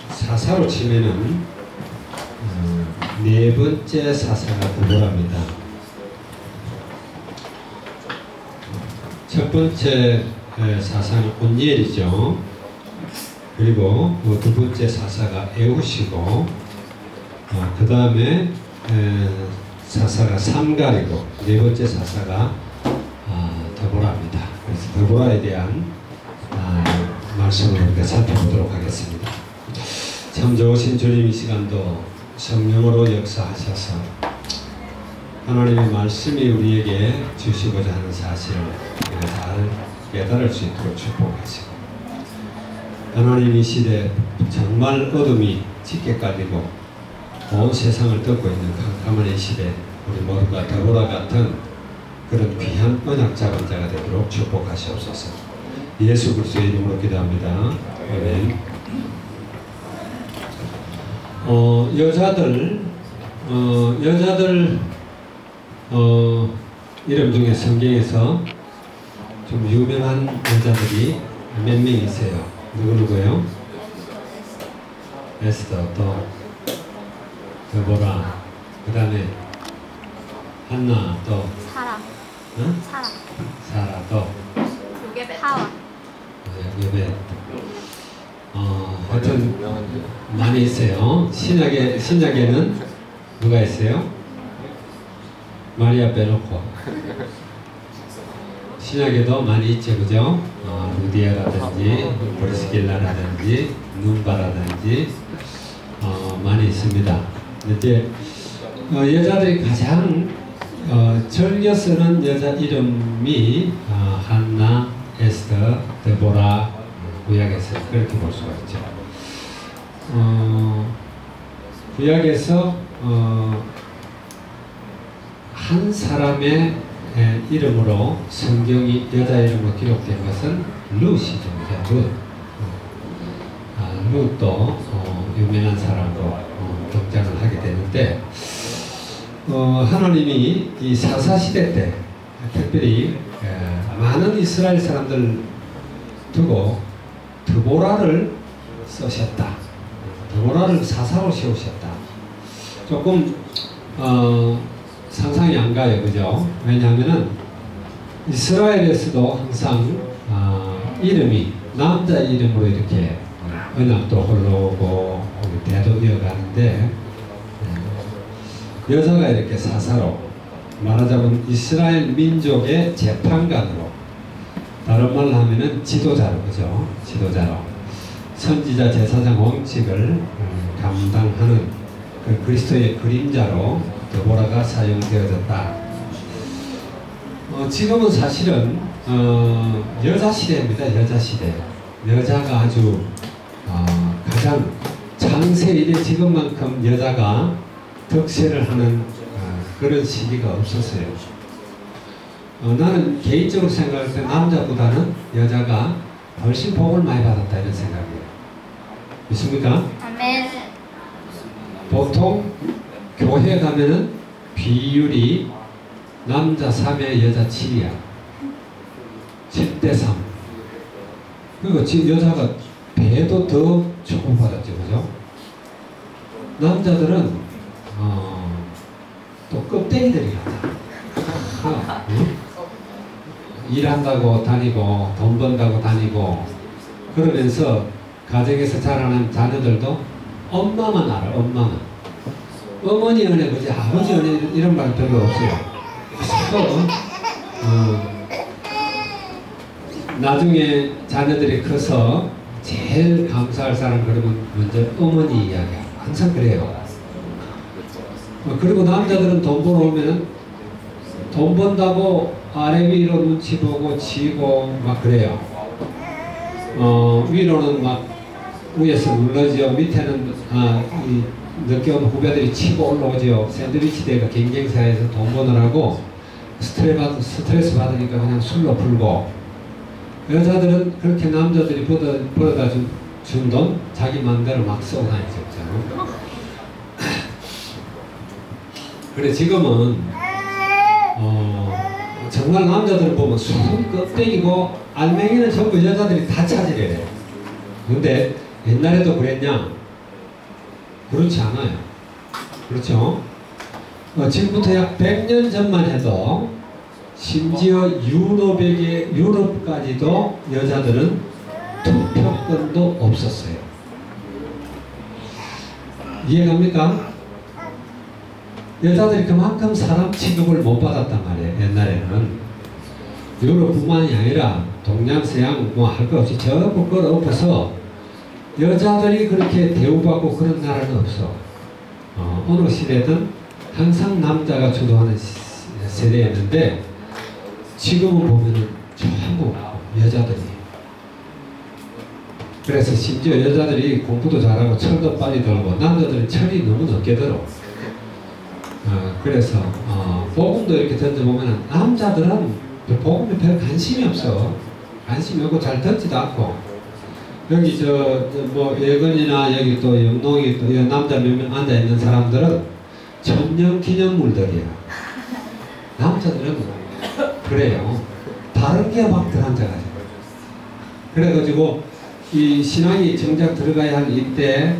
사사로 치면은 네 번째 사사가 드보라입니다. 첫 번째 사사는 온니엘이죠. 그리고 두 번째 사사가 에훗이고, 그 다음에 사사가 삼갈이고, 네 번째 사사가 드보라입니다. 그래서 드보라에 대한 말씀을 우리가 살펴보도록 하겠습니다. 참 좋으신 주님, 이 시간도 성령으로 역사하셔서 하나님의 말씀이 우리에게 주시고자 하는 사실을 우리가 잘 깨달을 수 있도록 축복하시고, 하나님 이 시대 정말 어둠이 짙게 깔리고 온 세상을 덮고 있는 캄캄한 이 시대, 우리 모두가 드보라 같은 그런 귀한 언약 잡은 자가 되도록 축복하시옵소서. 예수 그리스도의 이름으로 기도합니다. 아멘. 여자들 이름 중에 성경에서 좀 유명한 여자들이 몇 명 있어요. 누구예요? 에스더, 또 드보라, 그 다음에 한나, 또 사라. 응? 사라, 또 요게벳. 하와. 요게벳. 하여튼 많이 있어요. 신약에는 누가 있어요? 마리아 빼놓고. 신약에도 많이 있죠, 그죠? 루디아라든지 브리스길라라든지 눈바라든지 많이 있습니다. 이제 여자들이 가장 즐겨 쓰는 여자 이름이 한나, 에스더, 드보라, 구약에서 그렇게 볼 수가 있죠. 구약에서 한 사람의 이름으로 성경이 여자 이름으로 기록된 것은 룻이죠. 룻. 룻도 유명한 사람으로 등장을 하게 되는데, 하나님이 이 사사시대 때 특별히 많은 이스라엘 사람들 두고 드보라를 쓰셨다. 드보라를 사사로 세우셨다. 조금 상상이 안 가요, 그죠? 왜냐하면은 이스라엘에서도 항상 이름이 남자 이름으로 이렇게 언약도 흘러오고 대도 이어가는데, 여자가 이렇게 사사로, 말하자면 이스라엘 민족의 재판관으로, 다른 말로 하면은 지도자로, 그죠? 지도자로 선지자, 제사장, 왕직을 감당하는 그 그리스도의 그림자로 드보라가 사용되어졌다. 지금은 사실은 여자 시대입니다. 여자 시대. 여자가 아주 가장 창세 이래 지금만큼 여자가 득세를 하는 그런 시기가 없었어요. 나는 개인적으로 생각할 때 남자보다는 여자가 훨씬 복을 많이 받았다, 이런 생각이에요. 믿습니까? 아멘. 보통 교회 가면은 비율이 남자 3에 여자 7이야. 7대3. 그리고 지금 여자가 배도 더 축복받았죠, 그죠? 남자들은 또 껍데기들이 같아. 일한다고 다니고 돈 번다고 다니고 그러면서 가정에서 자라는 자녀들도 엄마만 알아. 엄마만. 어머니 은혜, 그지? 아버지 은혜 이런 말 별로 없어요. 그래서 나중에 자녀들이 커서 제일 감사할 사람 그러면 먼저 어머니 이야기야. 항상 그래요. 그리고 남자들은 돈 벌어 오면은 돈 번다고 아래 위로 눈치 보고 치고 막 그래요. 위로는 막 위에서 눌러지요. 밑에는 이 늦게 온 후배들이 치고 올라오지요. 샌드위치 대가 경쟁사에서 돈 버느라고 스트레스 받으니까 그냥 술로 풀고, 여자들은 그렇게 남자들이 벌어다 준 돈 자기 마음대로 막 쓰고 다니죠. 그래 지금은 정말 남자들 보면 손 껍데기고 알맹이는 전부 여자들이 다 차지해요. 근데 옛날에도 그랬냐? 그렇지 않아요. 그렇죠? 지금부터 약 100년 전만 해도 심지어 유럽까지도 여자들은 투표권도 없었어요. 이해갑니까? 여자들이 그만큼 사람 취급을 못 받았단 말이에요. 옛날에는. 유럽뿐만이 아니라 동양서양 뭐 할 거 없이 전부 끌어엎어서 여자들이 그렇게 대우받고 그런 나라는 없어. 어느 시대든 항상 남자가 주도하는 세대였는데 지금은 보면은 전부 여자들이. 그래서 심지어 여자들이 공부도 잘하고 철도 빨리 들고 남자들은 철이 너무 늦게 들어. 그래서 복음도 이렇게 던져보면 남자들은 복음에 별 관심이 없어. 관심이 없고 잘 듣지도 않고. 여기 뭐 예건이나 여기 또 영농이 또 남자 몇 명 앉아 있는 사람들은 천년 기념물들이야. 남자들은 그래요. 다른 게 막 들어앉아가지고. 그래가지고 이 신앙이 정작 들어가야 할 이때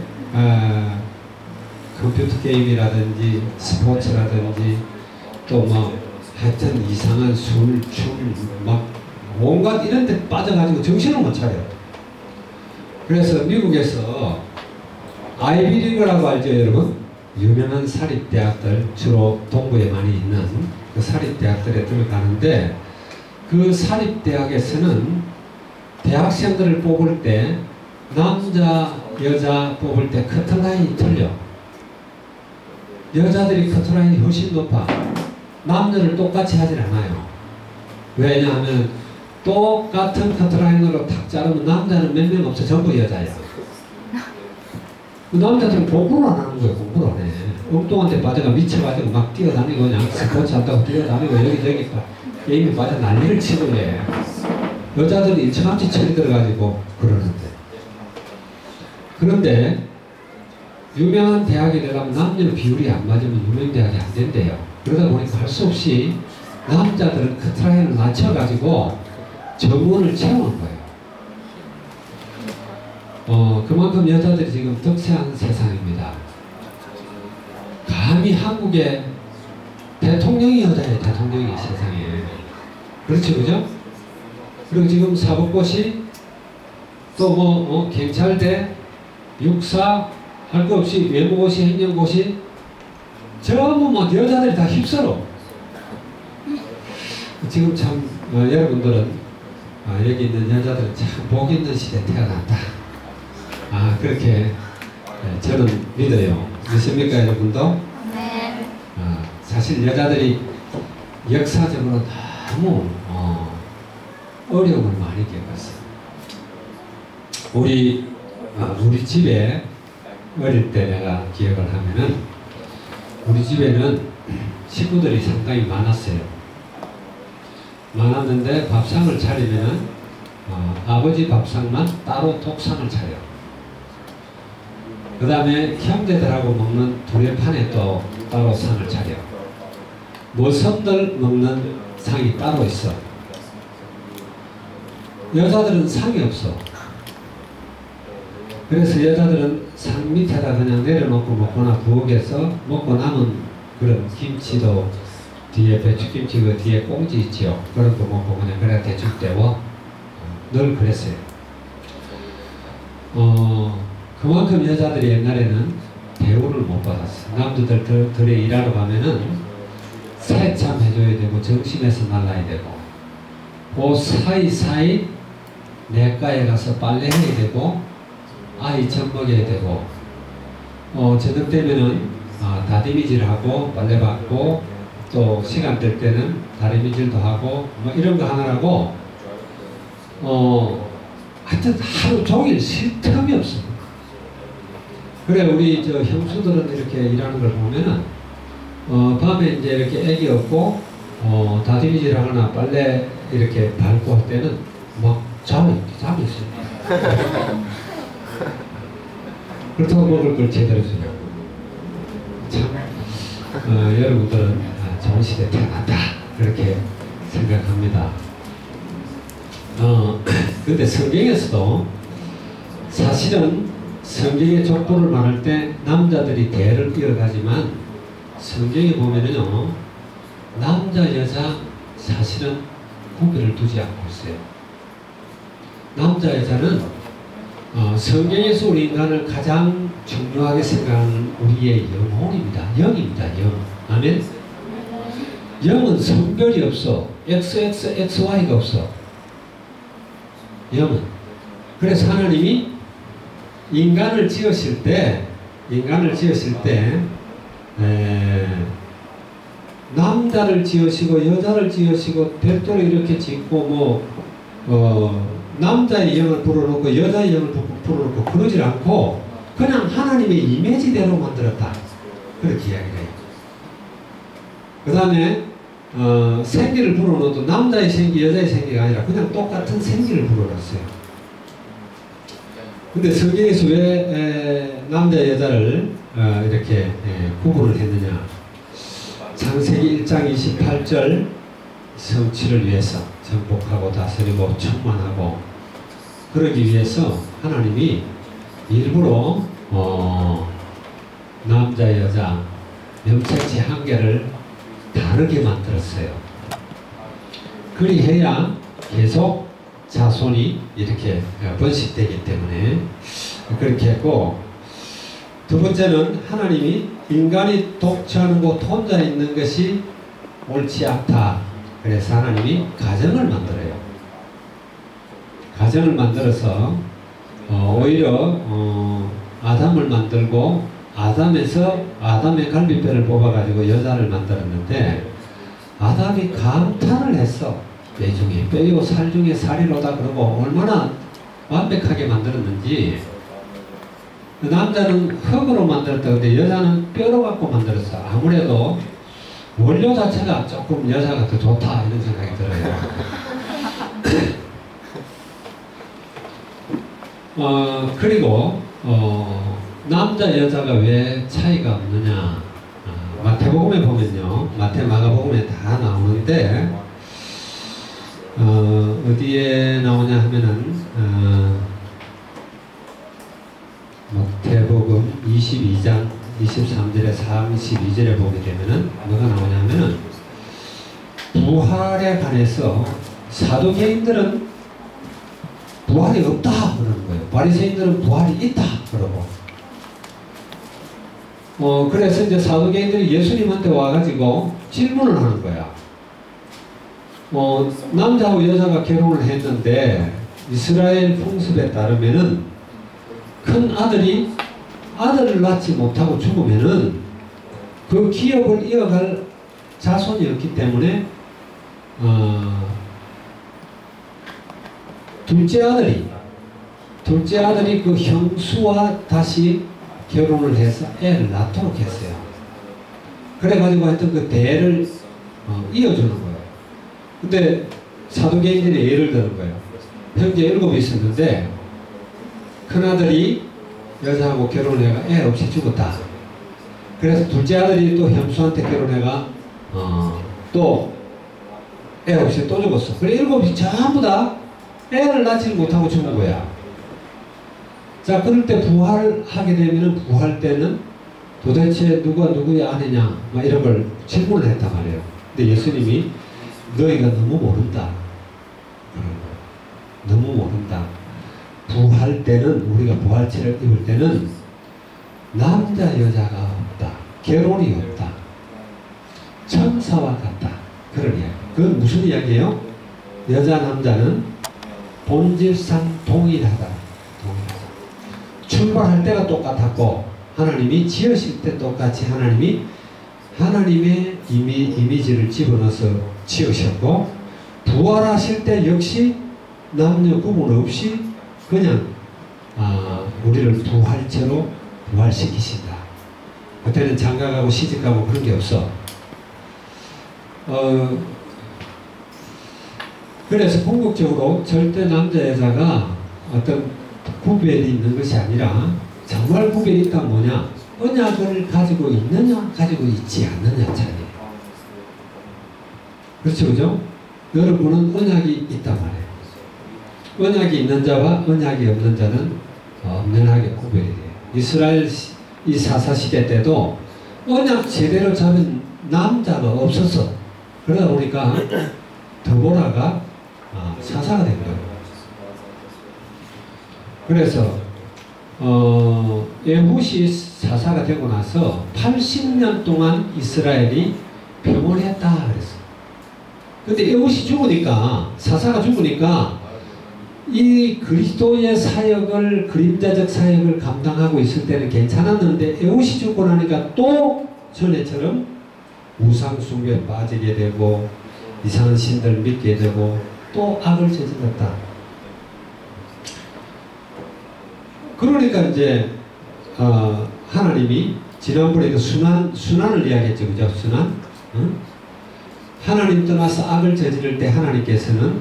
컴퓨터 게임이라든지 스포츠라든지 또 뭐 하여튼 이상한 술, 춤 막 온갖 이런 데 빠져가지고 정신을 못 차려. 그래서 미국에서 아이비리그라고 알죠, 여러분? 유명한 사립대학들, 주로 동부에 많이 있는 그 사립대학들에 들어가는데 그 사립대학에서는 대학생들을 뽑을 때 남자, 여자 뽑을 때 커트라인이 틀려. 여자들이 커트라인이 훨씬 높아. 남녀를 똑같이 하질 않아요. 왜냐하면 똑같은 커트라인으로 탁 자르면 남자는 몇 명 없어. 전부 여자야. 그 남자들은 공부를 안 하는 거예요. 공부를 안 해. 엉뚱한 데 빠져가 미쳐가지고 막 뛰어다니고 그냥 스포츠 한다고 뛰어다니고 여기저기 게임에 빠져 난리를 치고 해. 여자들이 일찌감치 처리 들어가지고 그러는데. 그런데 유명한 대학에 들어가면 남녀 비율이 안 맞으면 유명 대학이 안 된대요. 그러다 보니까 할 수 없이 남자들은 커트라인을 낮춰가지고 정원을 채우는 거예요. 그만큼 여자들이 지금 득세하는 세상입니다. 감히 한국에 대통령이 여자예요. 대통령이 세상에. 그렇죠, 그죠? 그리고 지금 사법고시 또 뭐 경찰대 육사 할 거 없이 외무고시 행정고시 전부 막 여자들이 다 휩쓸어. 지금 참 여러분들은 여기 있는 여자들은 참 복 있는 시대에 태어났다. 그렇게 저는 믿어요. 믿습니까, 여러분도? 네. 사실 여자들이 역사적으로 너무 어려움을 많이 겪었어요. 우리 집에 어릴 때 내가 기억을 하면은 우리 집에는 식구들이 상당히 많았어요. 많았는데 밥상을 차리면은 아버지 밥상만 따로 독상을 차려. 그 다음에 형제들하고 먹는 두레판에 또 따로 상을 차려. 모성들 먹는 상이 따로 있어. 여자들은 상이 없어. 그래서 여자들은 상 밑에다 그냥 내려놓고 먹거나 부엌에서 먹고 남은 그런 김치도 뒤에 배추김치 그 뒤에 꽁지 있지요. 그런 거 먹고 그냥 그래 대충 때워. 늘 그랬어요. 그만큼 여자들이 옛날에는 대우를 못 받았어. 남자들 들에 일하러 가면은 세참 해줘야 되고 정심해서 날라야 되고 그 사이사이 내과에 가서 빨래 해야 되고 아이 젖 먹여야 되고 저녁 되면은 다리미질하고 빨래 받고 또 시간 될 때는 다리미질도 하고 뭐 이런 거 하느라고 하여튼 하루 종일 쉴 틈이 없어. 그래 우리 저 형수들은 이렇게 일하는 걸 보면은 밤에 이제 이렇게 애기 없고 다리미질 하거나 빨래 이렇게 밟고 할 때는 막 잠이 있어요. 그렇다고 먹을 걸 제대로 주냐고. 참 여러분들은 좋은 시대에 태어났다 그렇게 생각합니다. 근데 성경에서도 사실은 성경의 족보를 말할 때 남자들이 대를 이어가지만 성경에 보면은요 남자 여자 사실은 구별을 두지 않고 있어요. 남자 여자는 성경에서 우리 인간을 가장 중요하게 생각하는 우리의 영혼입니다. 영입니다. 영. 아멘. 영은 성별이 없어. XX, XY가 없어. 영은. 그래서 하나님이 인간을 지으실 때 남자를 지으시고 여자를 지으시고 별도로 이렇게 짓고 남자의 영을 불어넣고 여자의 영을 불어넣고 그러질 않고 그냥 하나님의 이미지대로 만들었다. 그렇게 이야기를 해요. 그 다음에 생기를 불어넣어도 남자의 생기 여자의 생기가 아니라 그냥 똑같은 생기를 불어넣었어요. 근데 성경에서 왜 남자 여자를 이렇게 구분을 했느냐. 창세기 1장 28절 성취를 위해서 정복하고 다스리고 충만하고 그러기 위해서 하나님이 일부러 남자 여자 명체치 한 개를 다르게 만들었어요. 그리해야 계속 자손이 이렇게 번식되기 때문에 그렇게 했고, 두 번째는 하나님이 인간이 독처하고 혼자 있는 것이 옳지 않다. 그래서 하나님이 가정을 만들어요. 가정을 만들어서 오히려 아담을 만들고 아담에서 아담의 갈비뼈를 뽑아가지고 여자를 만들었는데 아담이 감탄을 했어. 뼈 중에 뼈요 살 중에 살이로다 그러고 얼마나 완벽하게 만들었는지. 남자는 흙으로 만들었다. 근데 여자는 뼈로 갖고 만들었어. 아무래도 원료 자체가 조금 여자가 더 좋다 이런 생각이 들어요. 그리고 남자 여자가 왜 차이가 없느냐. 마태복음에 보면요, 마태 마가복음에 다 나오는데 어디에 나오냐 하면은 마태복음 22장 23절에 32절에 보게 되면은 뭐가 나오냐면은 부활에 관해서 사두개인들은 부활이 없다 그러는 거예요. 바리새인들은 부활이 있다 그러고. 그래서 이제 사두개인들이 예수님한테 와가지고 질문을 하는 거야. 남자하고 여자가 결혼을 했는데 이스라엘 풍습에 따르면은 큰 아들이 아들을 낳지 못하고 죽으면은 그 기업을 이어갈 자손이 없기 때문에 둘째 아들이 그 형수와 다시 결혼을 해서 애를 낳도록 했어요. 그래가지고 하여튼 그 대를 이어주는 거예요. 근데 사두개인들이 예를 드는 거예요. 형제 7이 있었는데 큰아들이 여자하고 결혼해가 애 없이 죽었다. 그래서 둘째 아들이 또 형수한테 결혼해가 또 애 없이 또 죽었어. 그래 7이 전부 다 애를 낳지 못하고 죽은 거야. 자, 그럴 때 부활하게 되면은 부활 때는 도대체 누가 누구의 아내냐 막 이런 걸 질문을 했단 말이에요. 근데 예수님이 너희가 너무 모른다. 너무 모른다. 부활 때는 우리가 부활체를 입을 때는 남자 여자가 없다. 결혼이 없다. 천사와 같다. 그런 이야기. 그건 무슨 이야기예요? 여자 남자는 본질상 동일하다. 출발할 때가 똑같았고 하나님이 지으실 때 똑같이 하나님의 이미지를 집어넣어서 지으셨고 부활하실 때 역시 남녀 구분 없이 그냥 우리를 부활체로 부활시키신다. 그때는 장가가고 시집가고 그런 게 없어. 그래서 궁극적으로 절대 남자 여자가 어떤 구별이 있는 것이 아니라 정말 구별이 있다면 뭐냐? 언약을 가지고 있느냐 가지고 있지 않느냐 차이예요. 그렇죠, 그죠? 여러분은 언약이 있단 말이에요. 언약이 있는 자와 언약이 없는 자는 엄연하게 구별이 돼요. 이스라엘 이 사사시대 때도 언약 제대로 잡은 남자가 없었어. 그러다 보니까 드보라가 사사가 된 거예요. 그래서 에훗이 사사가 되고 나서 80년 동안 이스라엘이 평온했다 그랬어. 근데 에훗이 죽으니까, 사사가 죽으니까 이 그리스도의 사역을, 그림자적 사역을 감당하고 있을 때는 괜찮았는데 에훗이 죽고 나니까 또 전에처럼 우상 숭배에 빠지게 되고 이상한 신들 믿게 되고 또 악을 저질렀다. 그러니까 이제 하나님이 지난번에 그 순환을 이야기했죠. 그죠? 순환? 응? 하나님 떠나서 악을 저지를 때 하나님께서는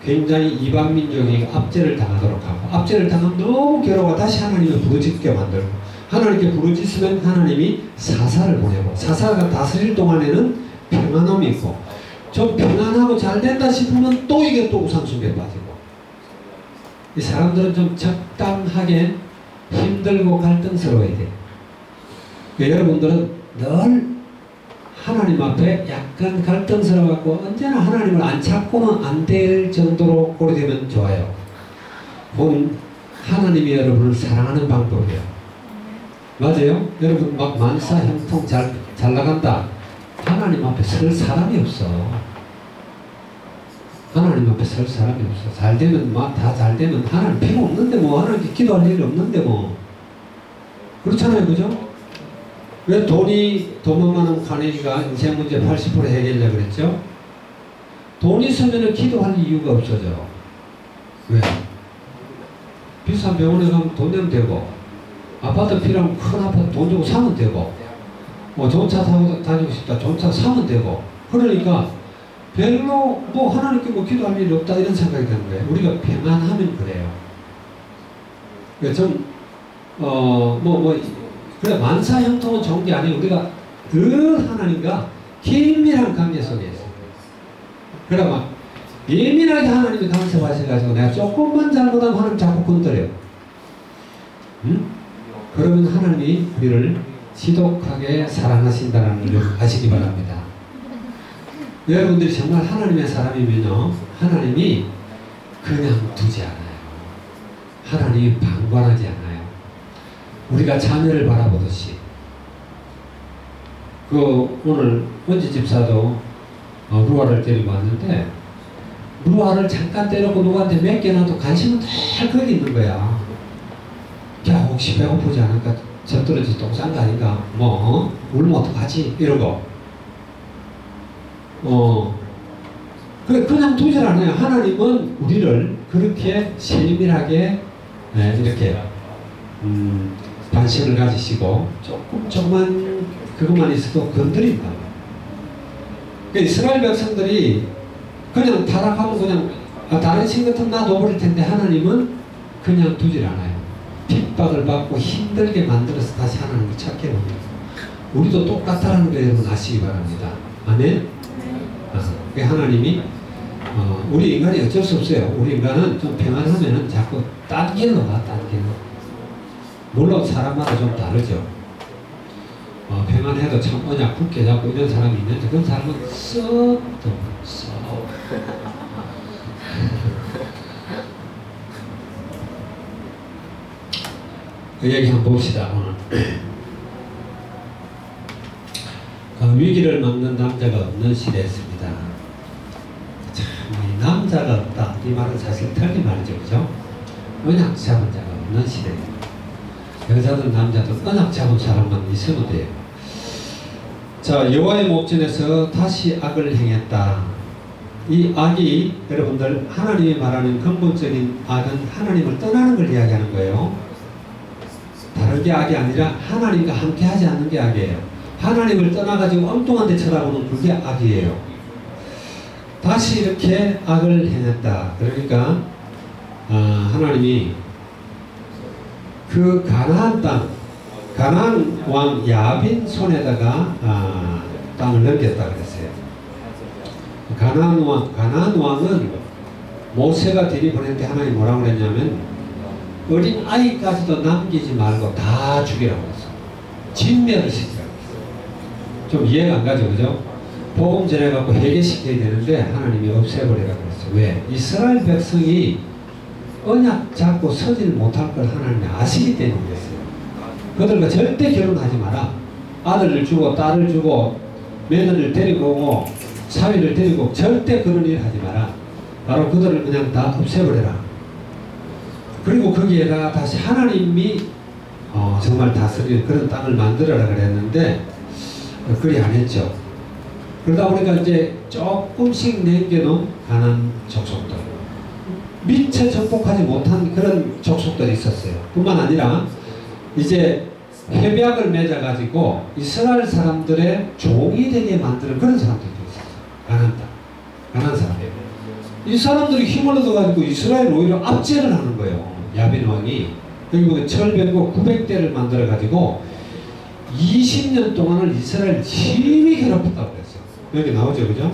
굉장히 이방 민족이 압제를 당하도록 하고, 압제를 당하면 너무 괴로워 다시 하나님을 부르짖게 만들고, 하나님께 부르짖으면 하나님이 사사를 보내고, 사사가 다스릴 동안에는 평안함이 있고, 좀 평안하고 잘 된다 싶으면 또 이게 또 우상숭배에 빠지고, 이 사람들은 좀 적당하게 힘들고 갈등스러워야 돼. 여러분들은 늘 하나님 앞에 약간 갈등스러워갖고 언제나 하나님을 안 찾고는 안 될 정도로 꼴이 되면 좋아요. 그건 하나님이 여러분을 사랑하는 방법이에요. 맞아요? 여러분 막 만사 형통 잘 나간다. 하나님 앞에 설 사람이 없어. 하나님 앞에 설 사람이 없어. 잘 되면 막 다 잘 되면 하나님 필요 없는데 뭐, 하나님께 기도할 일이 없는데 뭐. 그렇잖아요. 그죠? 왜 돈만 많은 카네기가 인생 문제 80% 해결하려고 그랬죠? 돈 있으면 기도할 이유가 없어져. 왜? 비싼 병원에 가면 돈 내면 되고, 아파트 필요하면 큰 아파트 돈 주고 사면 되고, 좋은 차 타고 다니고 싶다, 좋은 차 사면 되고. 그러니까 별로 뭐 하나님께 뭐 기도할 일이 없다 이런 생각이 드는 거예요. 우리가 평안하면 그래요. 좀 그래 만사 형통은 좋은 게 아니고 우리가 늘 하나님과 긴밀한 관계 속에 있어요. 그래 막 예민하게 하나님이 간섭하셔가지고 내가 조금만 잘못하면 하나님 자꾸 건드려요. 응? 그러면 하나님이 우리를 지독하게 사랑하신다는 걸 아시기 바랍니다. 여러분들이 정말 하나님의 사람이면요, 하나님이 그냥 두지 않아요. 하나님이 방관하지 않아요. 우리가 자녀를 바라보듯이. 오늘 원지 집사도 루아를 데리고 왔는데, 루아를 잠깐 때려고 누구한테 맡겨놔도 관심은 다 거기 있는 거야. 야, 혹시 배고프지 않을까? 젖떨어지 똥 싼 거 아닌가? 울면 어떡하지? 이러고. 그냥 두질 않아요. 하나님은 우리를 그렇게 세밀하게 이렇게 관심을 가지시고 조금만 그것만 있어도 건드린다. 그러니까 이스라엘 백성들이 그냥 타락하면 그냥 다른 신 같으면 놔둬버릴 텐데 하나님은 그냥 두질 않아요. 핍박을 받고 힘들게 만들어서 다시 하나님을 찾게 합니다. 우리도 똑같다는 걸 여러분 아시기 바랍니다. 아멘? 하나님이 우리 인간이 어쩔 수 없어요. 우리 인간은 좀 평안하면은 자꾸 딴 길로 가, 딴 길로. 물론 사람마다 좀 다르죠. 평안해도 참 언약 굳게 잡고 이런 사람이 있는데 그런 사람은 썩 그 얘기 한번 봅시다. 오늘 위기를 막는 남자가 없는 시대였습니다. 참, 이 남자가 없다 이 말은 사실 틀린 말이죠. 그죠? 언약 잡은 자가 없는 시대입니다. 여자든 남자든 언약 잡은 사람만 있으면 돼요. 자, 여호와의 목전에서 다시 악을 행했다. 이 악이 여러분들 하나님이 말하는 근본적인 악은 하나님을 떠나는 걸 이야기하는 거예요. 다른 게 악이 아니라 하나님과 함께 하지 않는 게 악이에요. 하나님을 떠나가지고 엉뚱한 데 쳐다보는 그게 악이에요. 다시 이렇게 악을 행했다. 그러니까 하나님이 그 가나안 땅, 가나안 왕 야빈 손에다가 땅을 넘겼다 그랬어요. 가나안 왕은 모세가 들이보낼 때 하나님 뭐라고 그랬냐면 어린 아이까지도 남기지 말고 다 죽이라고 했어. 진멸을 시키라고 했어. 좀 이해가 안 가죠, 그죠? 복음 전해갖고 해결시켜야 되는데 하나님이 없애버리라고 그랬어. 왜? 이스라엘 백성이 언약 잡고 서질 못할 걸 하나님이 아시기 때문에 그랬어요. 그들과 절대 결혼하지 마라. 아들을 주고 딸을 주고 며느리를 데리고 오고 사위를 데리고 오고 절대 그런 일 하지 마라. 바로 그들을 그냥 다 없애버려라. 그리고 거기에다가 다시 하나님이 정말 다스리는 그런 땅을 만들어라 그랬는데 그리 안 했죠. 그러다 보니까 이제 조금씩 남겨놓은 가나안 족속들, 미처 정복하지 못한 그런 족속들이 있었어요. 뿐만 아니라 이제 협약을 맺어가지고 이스라엘 사람들의 종이 되게 만드는 그런 사람들도 있었어요. 가나안 사람들. 이 사람들이 힘을 얻어가지고 이스라엘 오히려 압제를 하는 거예요. 야빈 왕이 여기 보면 철벽고 900대를 만들어가지고 20년 동안을 이스라엘 심히 괴롭혔다고 그랬어요. 여기 나오죠, 그죠?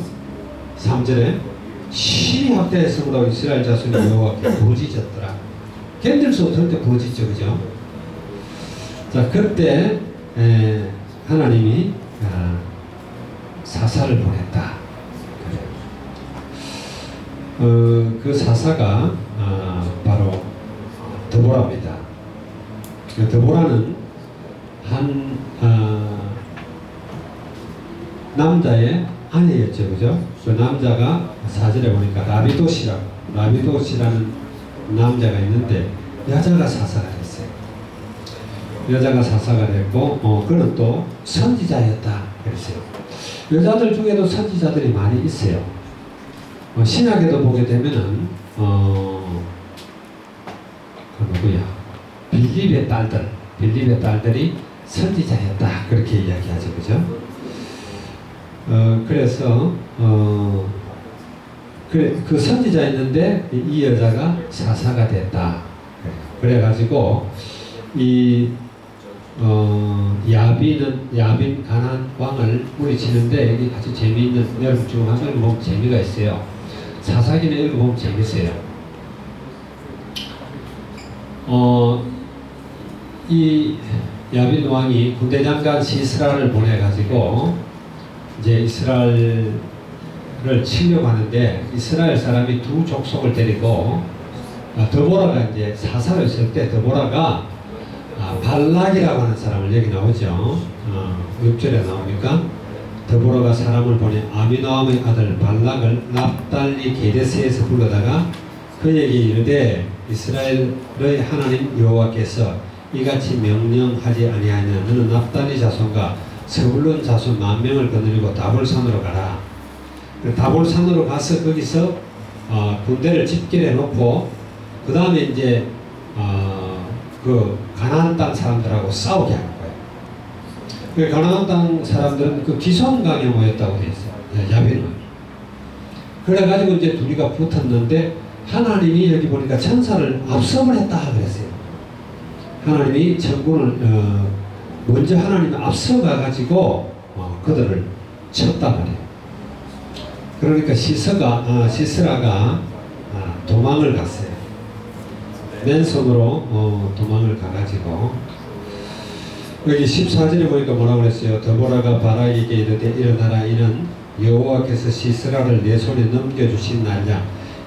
3절에 심히 학대했으므로 이스라엘 자손이 여호와께 부르짖었더라. 견딜 수 없을 때 부르짖죠, 그죠? 자, 그때 하나님이 사사를 보냈다. 그 사사가 바로 드보라입니다. 드보라는 한 남자의 아내였죠, 그죠? 그 남자가 사절에 보니까 라비도시라는 남자가 있는데 여자가 사사가 됐어요. 여자가 사사가 됐고 그는 또 선지자였다 그랬어요. 여자들 중에도 선지자들이 많이 있어요. 신약에도 보게 되면은 그 누구야? 빌립의 딸들이 선지자였다 그렇게 이야기하죠, 그죠? 그래서 그 선지자였는데 이 여자가 사사가 됐다. 그래가지고 이 야빈 가나안 왕을 물리치는데 여기 아주 재미있는, 여러분 중 한 번 보면 재미가 있어요. 사사기는 읽어보면 재밌어요. 이 야빈 왕이 군대장관 시스라를 보내가지고 이제 이스라엘을 치려고 하는데 이스라엘 사람이 두 족속을 데리고 드보라가 이제 사사로 있을 때 드보라가 발락이라고 하는 사람을, 여기 나오죠. 6절에 나오니까 드보라가 사람을 보내 아비노함의 아들 발락을 납달리 게데스에서 불러다가 그에게 이르되 이스라엘의 하나님 여호와께서 이같이 명령하지 아니하냐. 너는 납달리 자손과 스불론 자손 10,000명을 거느리고 다볼산으로 가라. 다볼산으로 가서 거기서 군대를 집결해 놓고 그 다음에 이제 그 가나안 땅 사람들하고 싸우게 하는 거예요. 그 가나안 땅 사람들은 그 기손강에 모였다고 되어 있어요. 야빈은. 그래가지고 이제 둘이가 붙었는데 하나님이 여기 보니까 천사를 압섭을 했다 그랬어요. 하나님이 전군을 먼저 하나님이 앞서가가지고 그들을 쳤단 말이에요. 그러니까 시스라가 도망을 갔어요. 맨손으로 도망을 가가지고 여기 14절에 보니까 뭐라고 그랬어요? 드보라가 바락에게 이르되 일어나라. 이는 여호와께서 시스라를 내 손에 넘겨주신 날이야.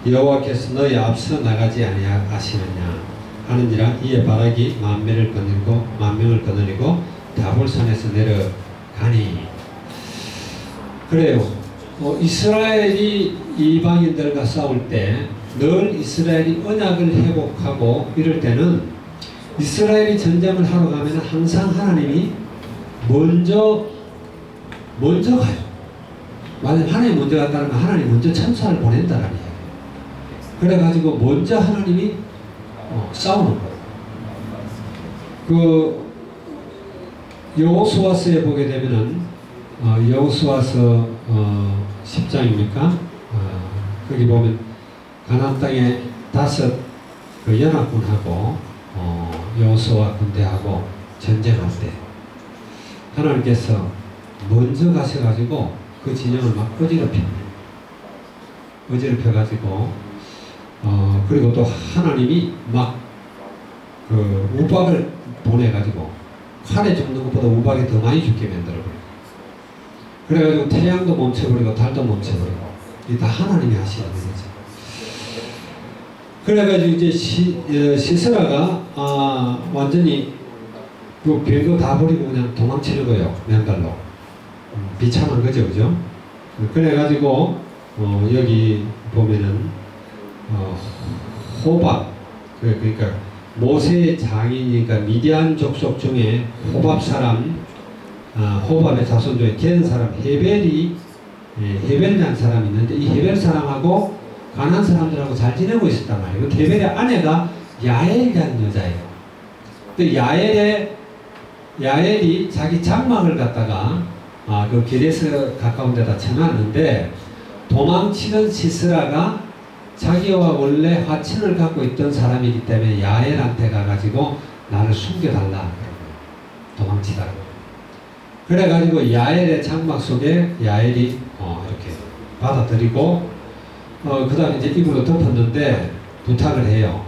여호와께서 너희 앞서 나가지 아니하시느냐 하느니라. 이에 바락이 10,000명을 거느리고 다볼산에서 내려가니. 그래요. 이스라엘이 이방인들과 싸울 때 늘 이스라엘이 언약을 회복하고 이럴 때는 이스라엘이 전쟁을 하러 가면 항상 하나님이 먼저 가요. 만약 하나님이 먼저 갔다면 하나님이 먼저 천사를 보낸다는 얘기예요. 그래가지고 먼저 하나님이 싸우는 거예요. 그 여호수아서에 보게 되면은 여호수아서 10장입니까? 거기 보면 가나안 땅에 5 그 연합군하고 여호수아 군대하고 전쟁할 때 하나님께서 먼저 가셔가지고 그 진영을 막 어지럽혀가지고 그리고 또 하나님이 막 그 우박을 보내가지고 칼에 죽는 것보다 우박이 더 많이 죽게 만들어버려요. 그래가지고 태양도 멈춰버리고 달도 멈춰버리고 이게 다 하나님이 하시는 거죠. 그래가지고 이제 시스라가 완전히 그 별거 다 버리고 그냥 도망치는 거예요. 맨발로. 비참한 거죠, 그죠? 그래가지고 여기 보면은 호밥, 그러니까 모세의 장인이니까 미디안 족속 중에 호밥 사람, 호밥의 자손 중에 겐 사람 헤벨이라는 사람이 있는데 이 헤벨 사람하고 가나안 사람들하고 잘 지내고 있었단 말이에요. 그 헤벨의 아내가 야엘이라는 여자예요. 근데 야엘이 자기 장막을 갖다가 그 게데스 가까운 데다 쳐놨는데 도망치는 시스라가 자기와 원래 화친을 갖고 있던 사람이기 때문에 야엘한테 가가지고 나를 숨겨달라 도망치다가 그래가지고 야엘의 장막 속에 야엘이 이렇게 받아들이고 그 다음에 이제 입으로 덮었는데 부탁을 해요.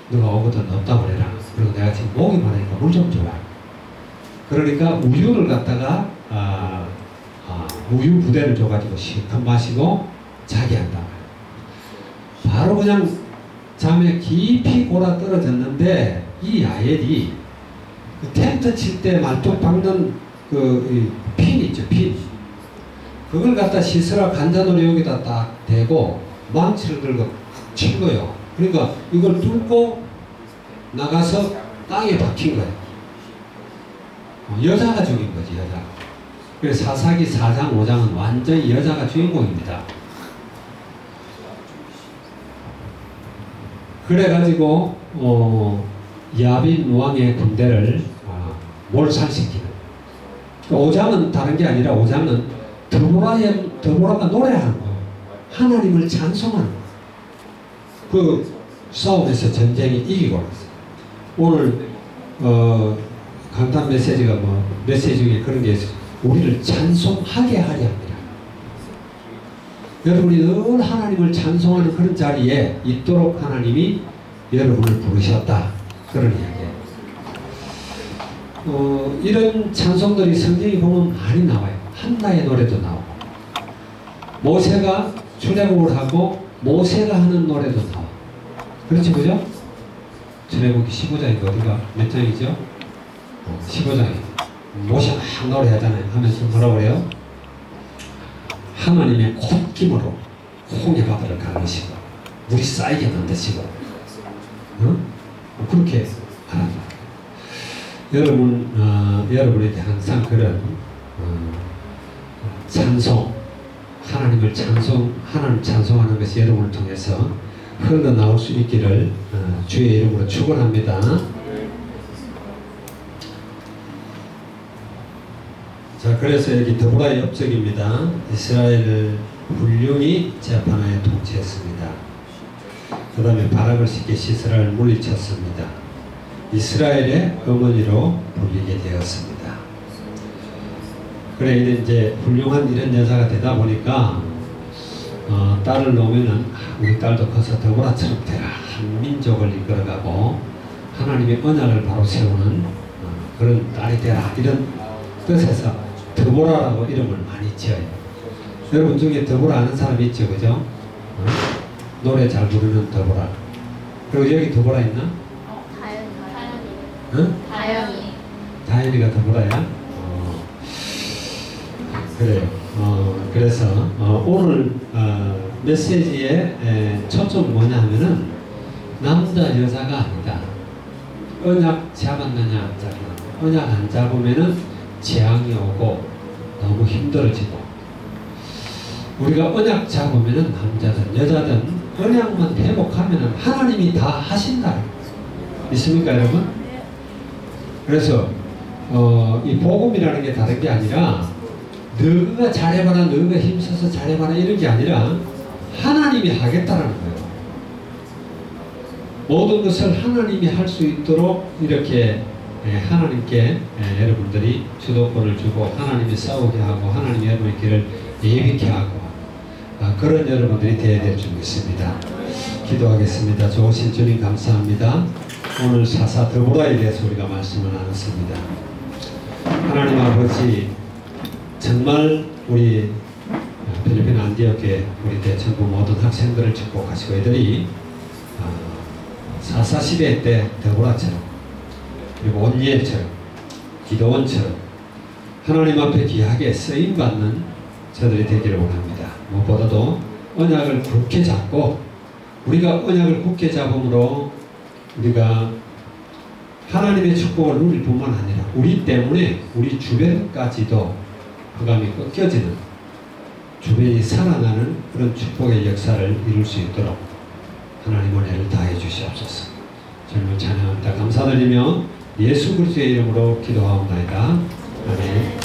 누가 오거든 없다고 그래라. 그리고 내가 지금 목이 마르니까 물 좀 줘라. 그러니까 우유를 갖다가 우유 부대를 줘가지고 실컷 마시고 자게 한다. 바로 그냥 잠에 깊이 골아 떨어졌는데 이 야엘이 그 텐트 칠 때 말뚝 박는 그 핀 있죠, 핀. 그걸 갖다 시스라 간자놀이 여기다 딱 대고 망치를 들고 친 거예요. 그러니까 이걸 뚫고 나가서 땅에 박힌 거예요. 여자가 죽인 거지, 여자가. 그래서 사사기 4장, 5장은 완전히 여자가 주인공입니다. 그래가지고 야빈 왕의 군대를 몰살시키는. 5장은 다른 게 아니라 5장은 드보라가 노래하는 거예요. 하나님을 찬송하는 거예요. 그 싸움에서 전쟁이 이기고 났어요. 오늘 강단 메시지가 메시지 중에 그런 게 있어요. 우리를 찬송하게 하려 합니다. 여러분이 늘 하나님을 찬송하는 그런 자리에 있도록 하나님이 여러분을 부르셨다. 그런 이야기예요. 이런 찬송들이 성경에 보면 많이 나와요. 한나의 노래도 나오고 모세가 출애굽을 하고 모세가 하는 노래도 나와. 그렇지, 그죠? 출애굽기 15장이 어디가 몇 장이죠? 15장이 모세가 막 노래하잖아요. 하면서 뭐라고 그래요? 하나님의 콧김으로 홍해바다를 가르시고 물이 쌓이게 만드시고 그렇게 하랍니다. 여러분에게 항상 그런 찬송, 하나님 찬송하는 것이 여러분을 통해서 흘러나올 수 있기를 주의 이름으로 축원합니다. 자, 그래서 여기 드보라의 업적입니다. 이스라엘을 훌륭히 재판하에 통치했습니다. 그 다음에 바락을 시켜 시스라를 물리쳤습니다. 이스라엘의 어머니로 불리게 되었습니다. 그래 이제 훌륭한 이런 여자가 되다 보니까 딸을 놓으면은 우리 딸도 커서 드보라처럼 되라. 한 민족을 이끌어가고 하나님의 언약을 바로 세우는 그런 딸이 되라. 이런 뜻에서 드보라라고 이름을 많이 지어요. 여러분 중에 드보라 아는 사람이 있죠, 그죠? 노래 잘 부르는 드보라. 그리고 여기 드보라 있나? 다현이. 다현이가 드보라야? 그래요. 그래서 오늘 메시지의 초점은 뭐냐 하면은 남자 여자가 아니다. 언약 잡았느냐 안 잡았느냐. 언약 안 잡으면은 재앙이 오고 너무 힘들어지고, 우리가 언약 잡으면은 남자든 여자든 언약만 회복하면은 하나님이 다 하신다. 있습니까, 여러분? 그래서 이 복음이라는 게 다른 게 아니라 너가 잘해봐라, 너가 힘써서 잘해봐라 이런 게 아니라 하나님이 하겠다라는 거예요. 모든 것을 하나님이 할 수 있도록 이렇게 하나님께 여러분들이 주도권을 주고 하나님이 싸우게 하고 하나님이 여러분의 길을 예비케 하고 그런 여러분들이 되어야 될 줄 믿습니다. 기도하겠습니다. 좋으신 주님 감사합니다. 오늘 사사 드보라에 대해서 우리가 말씀을 나눴습니다. 하나님 아버지, 정말 우리 필리핀 안디옥의 우리 대천부 모든 학생들을 축복하시고, 이들이 사사 시대 때 드보라처럼, 그리고 온니엘처럼, 기도원처럼 하나님 앞에 귀하게 쓰임받는 저들이 되기를 원합니다. 무엇보다도 언약을 굳게 잡고, 우리가 언약을 굳게 잡음으로 우리가 하나님의 축복을 누릴 뿐만 아니라 우리 때문에 우리 주변까지도 흑암이 꺾여지는, 주변이 살아나는 그런 축복의 역사를 이룰 수 있도록 하나님 은혜를 다해 주시옵소서. 주님을 찬양합니다. 감사드리며 예수 그리스도의 이름으로 기도하옵나이다. 아멘.